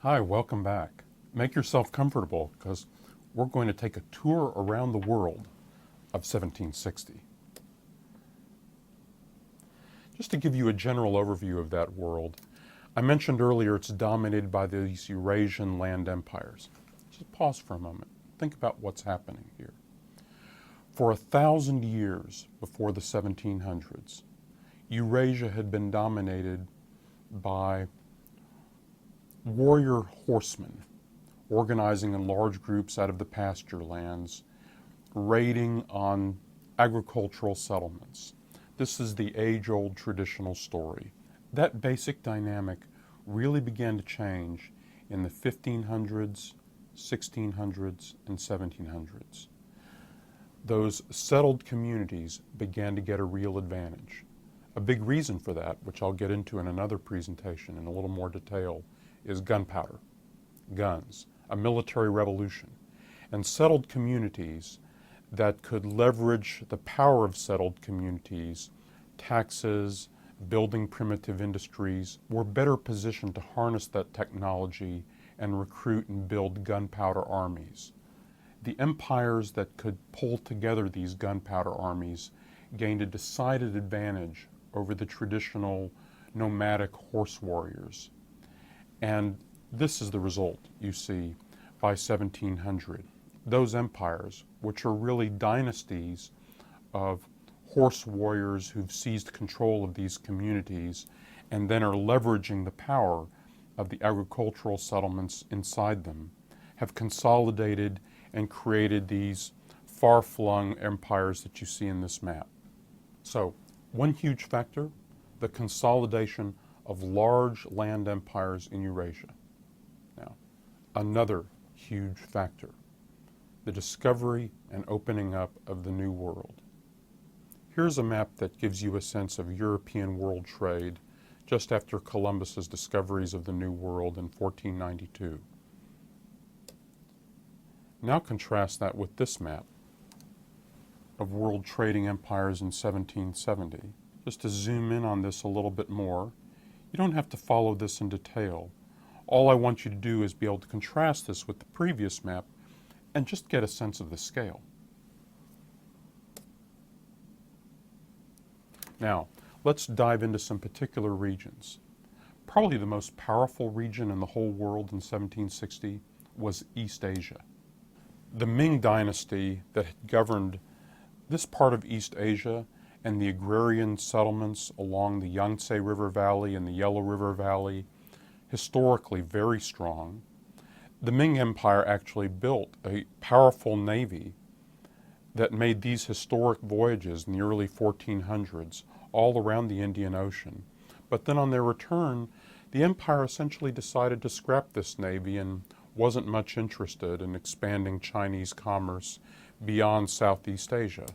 Hi, welcome back. Make yourself comfortable because we're going to take a tour around the world of 1760. Just to give you a general overview of that world, I mentioned earlier it's dominated by these Eurasian land empires. Just pause for a moment. Think about what's happening here. For 1,000 years before the 1700s, Eurasia had been dominated by warrior horsemen organizing in large groups out of the pasture lands, raiding on agricultural settlements. This is the age-old traditional story. That basic dynamic really began to change in the 1500s, 1600s, and 1700s. Those settled communities began to get a real advantage. A big reason for that, which I'll get into in another presentation in a little more detail, is gunpowder, guns, a military revolution, and settled communities that could leverage the power of settled communities, taxes, building primitive industries, were better positioned to harness that technology and recruit and build gunpowder armies. The empires that could pull together these gunpowder armies gained a decided advantage over the traditional nomadic horse warriors. And this is the result you see by 1700. Those empires, which are really dynasties of horse warriors who've seized control of these communities and then are leveraging the power of the agricultural settlements inside them, have consolidated and created these far-flung empires that you see in this map. So, one huge factor, the consolidation of large land empires in Eurasia. Now, another huge factor, the discovery and opening up of the New World. Here's a map that gives you a sense of European world trade just after Columbus's discoveries of the New World in 1492. Now contrast that with this map of world trading empires in 1770. Just to zoom in on this a little bit more, you don't have to follow this in detail. All I want you to do is be able to contrast this with the previous map and just get a sense of the scale. Now, let's dive into some particular regions. Probably the most powerful region in the whole world in 1760 was East Asia. The Ming Dynasty that had governed this part of East Asia and the agrarian settlements along the Yangtze River Valley and the Yellow River Valley, historically very strong. The Ming Empire actually built a powerful navy that made these historic voyages in the early 1400s all around the Indian Ocean. But then on their return, the empire essentially decided to scrap this navy and wasn't much interested in expanding Chinese commerce beyond Southeast Asia.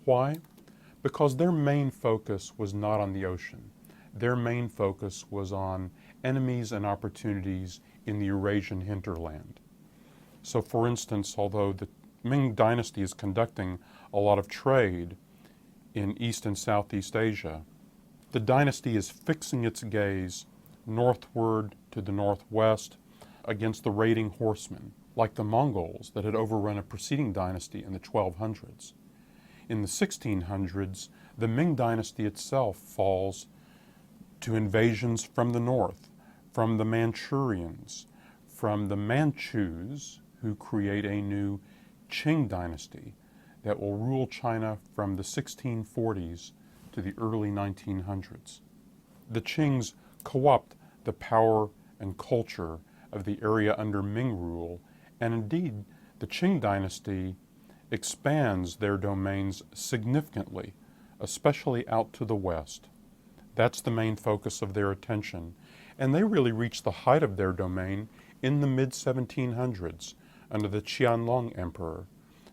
Why? Because their main focus was not on the ocean. Their main focus was on enemies and opportunities in the Eurasian hinterland. So for instance, although the Ming Dynasty is conducting a lot of trade in East and Southeast Asia, the dynasty is fixing its gaze northward to the northwest against the raiding horsemen, like the Mongols that had overrun a preceding dynasty in the 1200s. In the 1600s, the Ming Dynasty itself falls to invasions from the north, from the Manchurians, from the Manchus, who create a new Qing dynasty that will rule China from the 1640s to the early 1900s. The Qings co-opt the power and culture of the area under Ming rule, and indeed, the Qing dynasty expands their domains significantly, especially out to the west. That's the main focus of their attention, and they really reach the height of their domain in the mid-1700s under the Qianlong Emperor,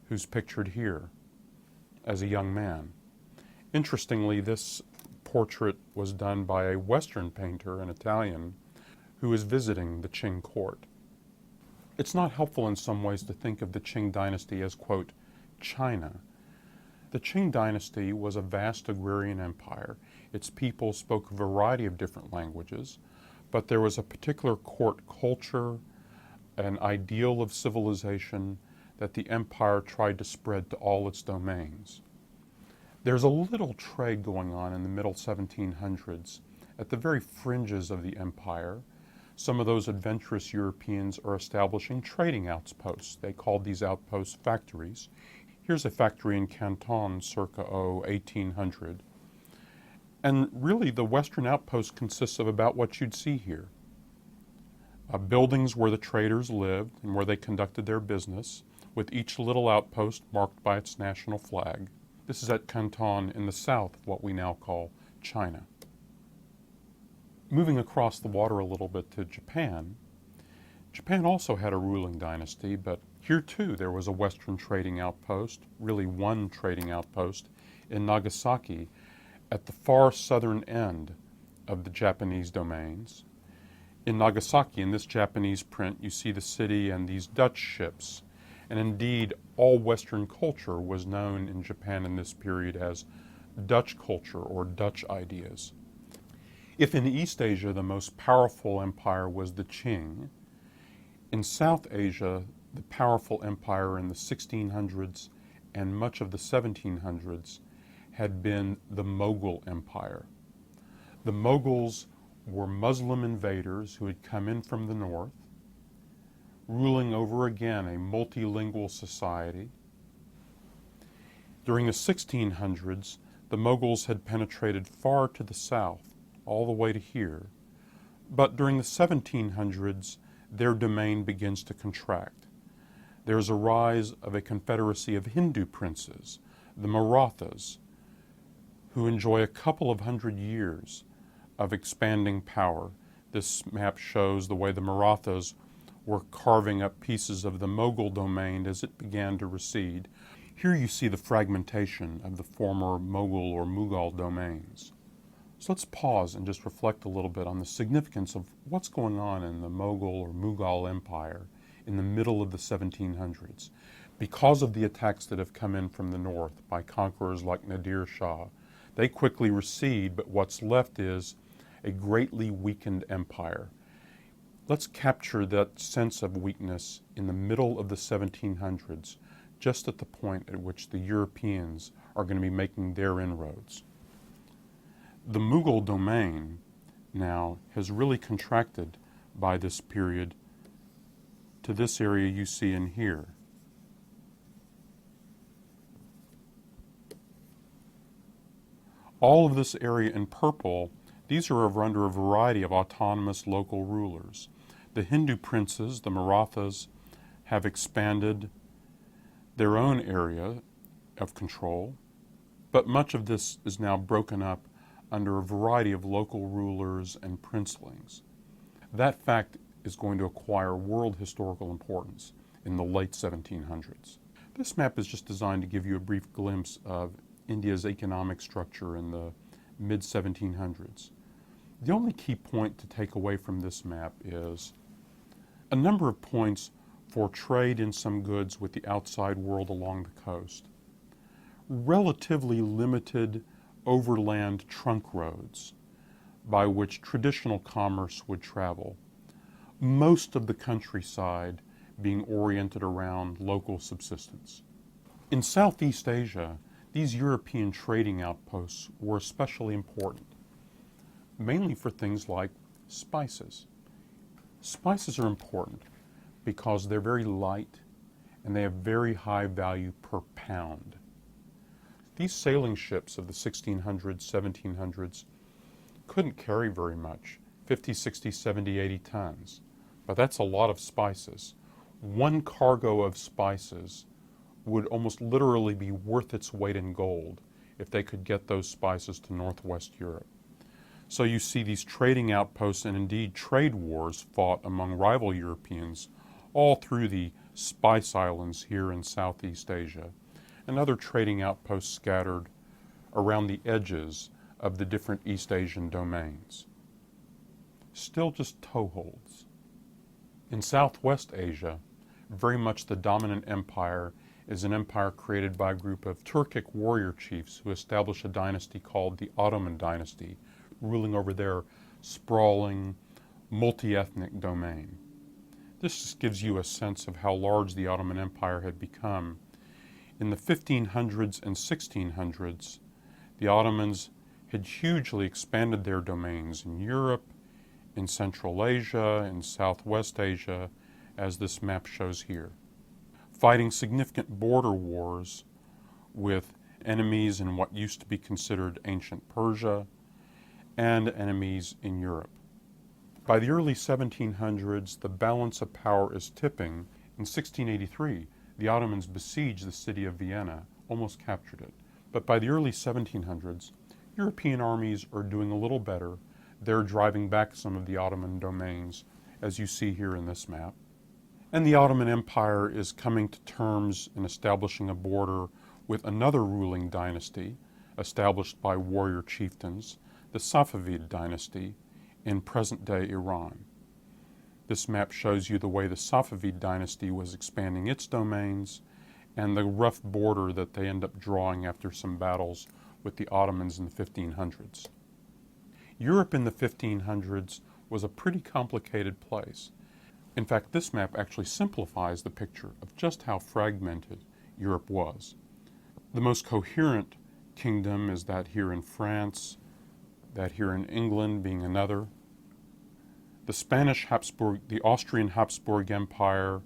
who's pictured here as a young man. Interestingly, this portrait was done by a Western painter, an Italian, who is visiting the Qing court. It's not helpful in some ways to think of the Qing dynasty as, quote, China. The Qing dynasty was a vast agrarian empire. Its people spoke a variety of different languages, but there was a particular court culture, an ideal of civilization that the empire tried to spread to all its domains. There's a little trade going on in the middle 1700s at the very fringes of the empire. Some of those adventurous Europeans are establishing trading outposts. They called these outposts factories. Here's a factory in Canton circa 1800. And really the western outpost consists of about what you'd see here. Buildings where the traders lived and where they conducted their business, with each little outpost marked by its national flag. This is at Canton in the south of what we now call China. Moving across the water a little bit to Japan, Japan also had a ruling dynasty, but here too there was a western trading outpost, really one trading outpost, in Nagasaki at the far southern end of the Japanese domains. In Nagasaki, in this Japanese print, you see the city and these Dutch ships. And indeed, all Western culture was known in Japan in this period as Dutch culture or Dutch ideas. If in East Asia the most powerful empire was the Qing, in South Asia the powerful empire in the 1600s and much of the 1700s had been the Mughal Empire. The Mughals were Muslim invaders who had come in from the north, ruling over again a multilingual society. During the 1600s, the Mughals had penetrated far to the south, all the way to here, but during the 1700s, their domain begins to contract. There's a rise of a confederacy of Hindu princes, the Marathas, who enjoy a couple of hundred years of expanding power. This map shows the way the Marathas were carving up pieces of the Mughal domain as it began to recede. Here you see the fragmentation of the former Mughal or Mughal domains. So let's pause and just reflect a little bit on the significance of what's going on in the Mughal or Mughal Empire in the middle of the 1700s. Because of the attacks that have come in from the north by conquerors like Nadir Shah, they quickly recede, but what's left is a greatly weakened empire. Let's capture that sense of weakness in the middle of the 1700s, just at the point at which the Europeans are going to be making their inroads. The Mughal domain now has really contracted by this period to this area you see in here. All of this area in purple, these are under a variety of autonomous local rulers. The Hindu princes, the Marathas, have expanded their own area of control, but much of this is now broken up under a variety of local rulers and princelings. That fact is going to acquire world historical importance in the late 1700s. This map is just designed to give you a brief glimpse of India's economic structure in the mid-1700s. The only key point to take away from this map is a number of points for trade in some goods with the outside world along the coast. Relatively limited overland trunk roads by which traditional commerce would travel. Most of the countryside being oriented around local subsistence. In Southeast Asia, these European trading outposts were especially important, mainly for things like spices. Spices are important because they're very light and they have very high value per pound. These sailing ships of the 1600s, 1700s couldn't carry very much, 50, 60, 70, 80 tons. But that's a lot of spices. One cargo of spices would almost literally be worth its weight in gold if they could get those spices to Northwest Europe. So you see these trading outposts and indeed trade wars fought among rival Europeans all through the Spice Islands here in Southeast Asia, and other trading outposts scattered around the edges of the different East Asian domains. Still just toeholds. In Southwest Asia, very much the dominant empire is an empire created by a group of Turkic warrior chiefs who established a dynasty called the Ottoman dynasty, ruling over their sprawling, multi-ethnic domain. This just gives you a sense of how large the Ottoman Empire had become. In the 1500s and 1600s, the Ottomans had hugely expanded their domains in Europe, in Central Asia, in Southwest Asia, as this map shows here, fighting significant border wars with enemies in what used to be considered ancient Persia and enemies in Europe. By the early 1700s, the balance of power is tipping. In 1683, the Ottomans besieged the city of Vienna, almost captured it. But by the early 1700s, European armies are doing a little better. They're driving back some of the Ottoman domains, as you see here in this map. And the Ottoman Empire is coming to terms in establishing a border with another ruling dynasty established by warrior chieftains, the Safavid dynasty in present-day Iran. This map shows you the way the Safavid dynasty was expanding its domains and the rough border that they end up drawing after some battles with the Ottomans in the 1500s. Europe in the 1500s was a pretty complicated place. In fact, this map actually simplifies the picture of just how fragmented Europe was. The most coherent kingdom is that here in France, that here in England being another. The Spanish Habsburg, the Austrian Habsburg Empire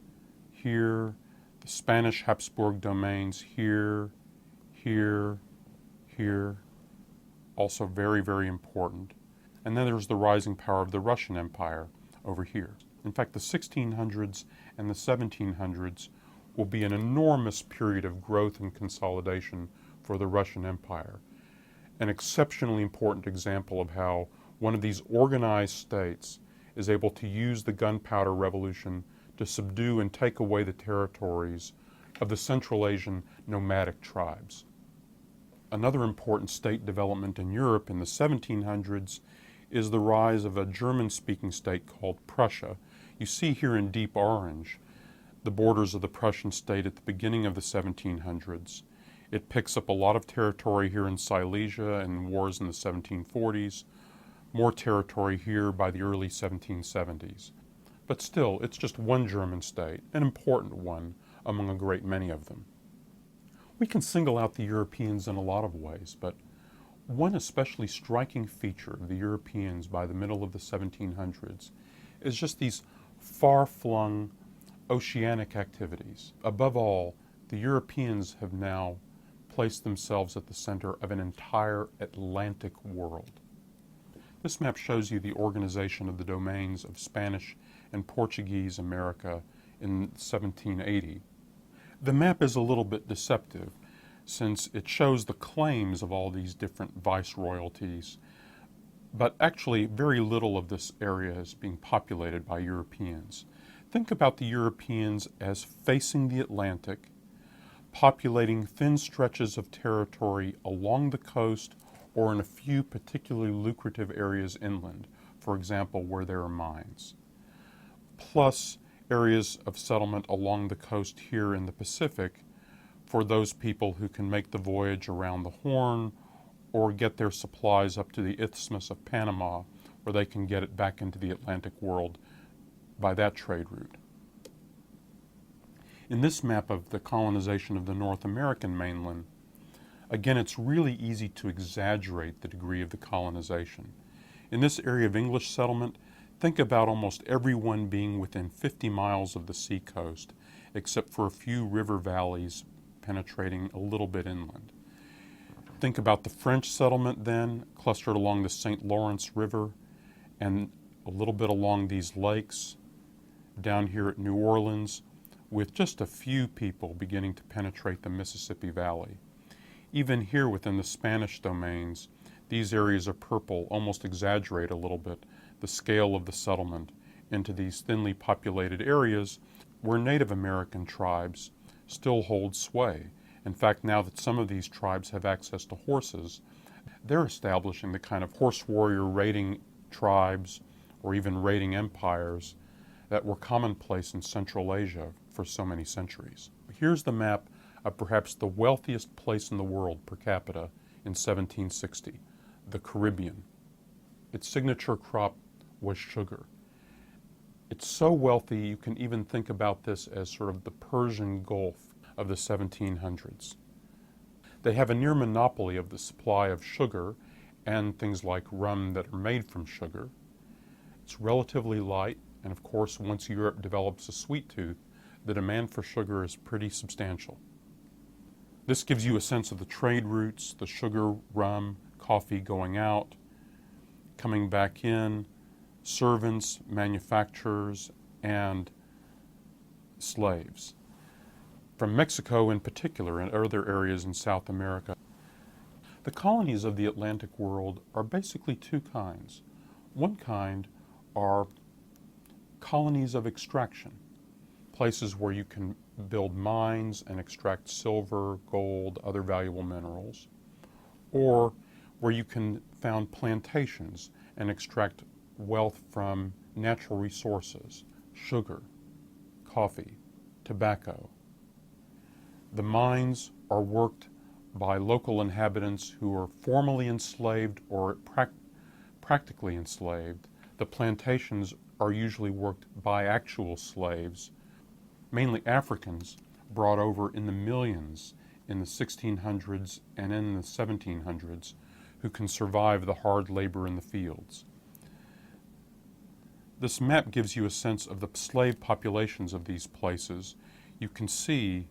here, the Spanish Habsburg domains here, here, here, also very, very important. And then there's the rising power of the Russian Empire over here. In fact, the 1600s and the 1700s will be an enormous period of growth and consolidation for the Russian Empire. An exceptionally important example of how one of these organized states is able to use the gunpowder revolution to subdue and take away the territories of the Central Asian nomadic tribes. Another important state development in Europe in the 1700s is the rise of a German-speaking state called Prussia. You see here in deep orange the borders of the Prussian state at the beginning of the 1700s. It picks up a lot of territory here in Silesia and wars in the 1740s, more territory here by the early 1770s. But still, it's just one German state, an important one among a great many of them. We can single out the Europeans in a lot of ways, but one especially striking feature of the Europeans by the middle of the 1700s is just these far-flung oceanic activities. Above all, the Europeans have now placed themselves at the center of an entire Atlantic world. This map shows you the organization of the domains of Spanish and Portuguese America in 1780. The map is a little bit deceptive since it shows the claims of all these different viceroyalties, but actually very little of this area is being populated by Europeans. Think about the Europeans as facing the Atlantic, populating thin stretches of territory along the coast or in a few particularly lucrative areas inland, for example, where there are mines, plus areas of settlement along the coast here in the Pacific for those people who can make the voyage around the Horn or get their supplies up to the Isthmus of Panama, where they can get it back into the Atlantic world by that trade route. In this map of the colonization of the North American mainland, again, it's really easy to exaggerate the degree of the colonization. In this area of English settlement, think about almost everyone being within 50 miles of the seacoast, except for a few river valleys penetrating a little bit inland. Think about the French settlement then, clustered along the St. Lawrence River and a little bit along these lakes, down here at New Orleans, with just a few people beginning to penetrate the Mississippi Valley. Even here within the Spanish domains, these areas of purple almost exaggerate a little bit the scale of the settlement into these thinly populated areas where Native American tribes still hold sway. In fact, now that some of these tribes have access to horses, they're establishing the kind of horse warrior raiding tribes or even raiding empires that were commonplace in Central Asia for so many centuries. Here's the map of perhaps the wealthiest place in the world per capita in 1760, the Caribbean. Its signature crop was sugar. It's so wealthy you can even think about this as sort of the Persian Gulf of the 1700s. They have a near monopoly of the supply of sugar and things like rum that are made from sugar. It's relatively light, and of course, once Europe develops a sweet tooth, the demand for sugar is pretty substantial. This gives you a sense of the trade routes, the sugar, rum, coffee going out, coming back in, servants, manufacturers, and slaves. From Mexico in particular and other areas in South America. The colonies of the Atlantic world are basically two kinds. One kind are colonies of extraction, places where you can build mines and extract silver, gold, other valuable minerals, or where you can found plantations and extract wealth from natural resources, sugar, coffee, tobacco. The mines are worked by local inhabitants who are formally enslaved or practically enslaved. The plantations are usually worked by actual slaves, mainly Africans, brought over in the millions in the 1600s and in the 1700s, who can survive the hard labor in the fields. This map gives you a sense of the slave populations of these places. You can see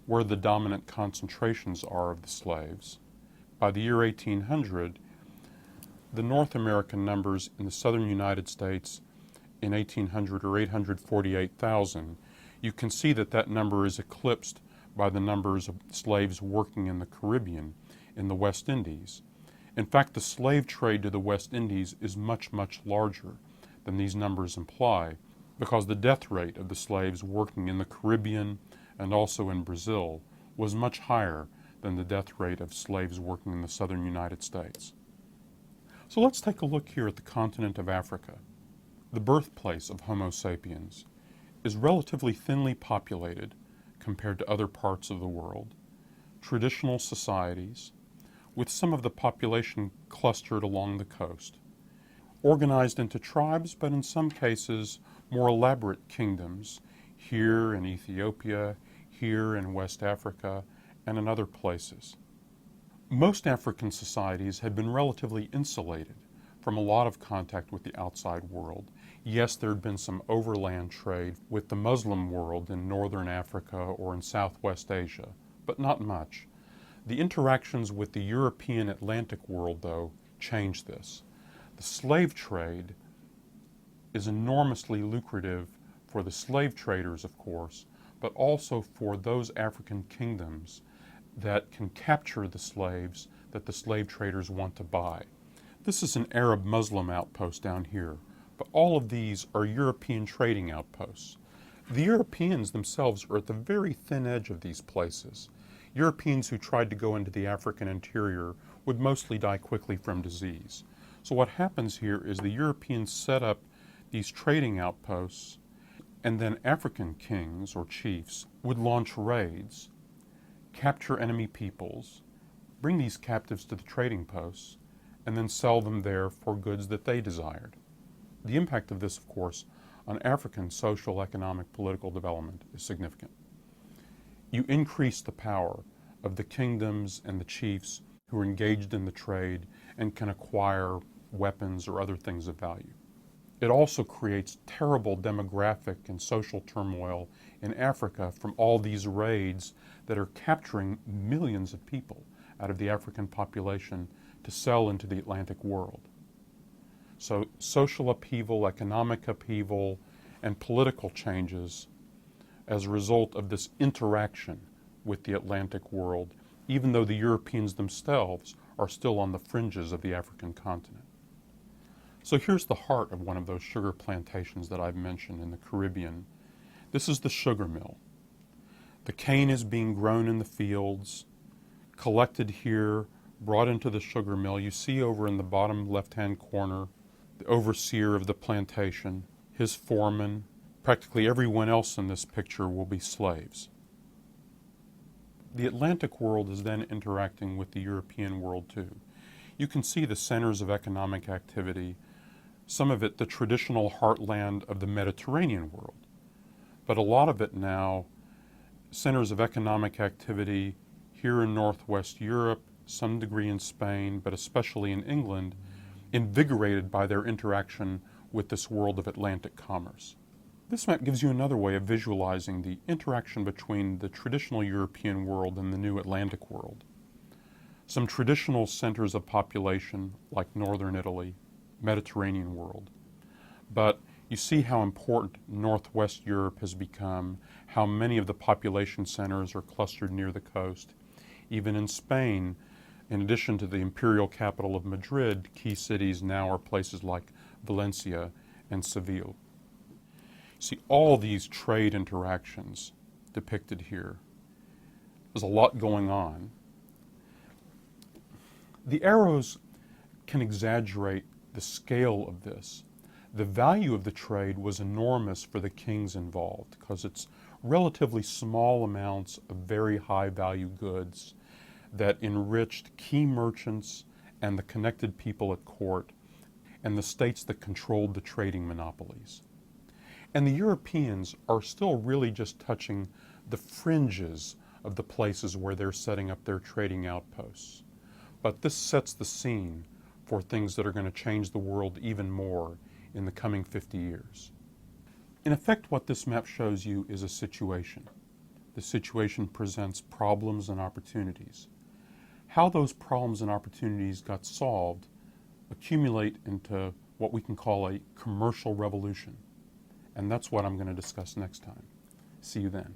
where the dominant concentrations are of the slaves. By the year 1800, the North American numbers in the southern United States in 1800 are 848,000. You can see that that number is eclipsed by the numbers of slaves working in the Caribbean, in the West Indies. In fact, the slave trade to the West Indies is much, much larger than these numbers imply, because the death rate of the slaves working in the Caribbean and also in Brazil was much higher than the death rate of slaves working in the southern United States. So let's take a look here at the continent of Africa. The birthplace of Homo sapiens is relatively thinly populated compared to other parts of the world, traditional societies, with some of the population clustered along the coast, organized into tribes, but in some cases more elaborate kingdoms, here in Ethiopia, here in West Africa, and in other places. Most African societies had been relatively insulated from a lot of contact with the outside world. Yes, there had been some overland trade with the Muslim world in northern Africa or in Southwest Asia, but not much. The interactions with the European Atlantic world, though, changed this. The slave trade is enormously lucrative for the slave traders, of course, but also for those African kingdoms that can capture the slaves that the slave traders want to buy. This is an Arab Muslim outpost down here, but all of these are European trading outposts. The Europeans themselves are at the very thin edge of these places. Europeans who tried to go into the African interior would mostly die quickly from disease. So what happens here is the Europeans set up these trading outposts, and then African kings or chiefs would launch raids, capture enemy peoples, bring these captives to the trading posts, and then sell them there for goods that they desired. The impact of this, of course, on African social, economic, political development is significant. You increase the power of the kingdoms and the chiefs who are engaged in the trade and can acquire weapons or other things of value. It also creates terrible demographic and social turmoil in Africa from all these raids that are capturing millions of people out of the African population to sell into the Atlantic world. So social upheaval, economic upheaval, and political changes as a result of this interaction with the Atlantic world, even though the Europeans themselves are still on the fringes of the African continent. So here's the heart of one of those sugar plantations that I've mentioned in the Caribbean. This is the sugar mill. The cane is being grown in the fields, collected here, brought into the sugar mill. You see over in the bottom left-hand corner the overseer of the plantation, his foreman. Practically everyone else in this picture will be slaves. The Atlantic world is then interacting with the European world too. You can see the centers of economic activity some of it the traditional heartland of the Mediterranean world, but a lot of it now centers of economic activity here in Northwest Europe, some degree in Spain, but especially in England, invigorated by their interaction with this world of Atlantic commerce. This map gives you another way of visualizing the interaction between the traditional European world and the new Atlantic world. Some traditional centers of population, like northern Italy, Mediterranean world. But you see how important Northwest Europe has become, how many of the population centers are clustered near the coast. Even in Spain, in addition to the imperial capital of Madrid, key cities now are places like Valencia and Seville. See, all these trade interactions depicted here. There's a lot going on. The arrows can exaggerate the scale of this. The value of the trade was enormous for the kings involved because it's relatively small amounts of very high value goods that enriched key merchants and the connected people at court and the states that controlled the trading monopolies. And the Europeans are still really just touching the fringes of the places where they're setting up their trading outposts. But this sets the scene for things that are going to change the world even more in the coming 50 years. In effect, what this map shows you is a situation. The situation presents problems and opportunities. How those problems and opportunities got solved accumulate into what we can call a commercial revolution. And that's what I'm going to discuss next time. See you then.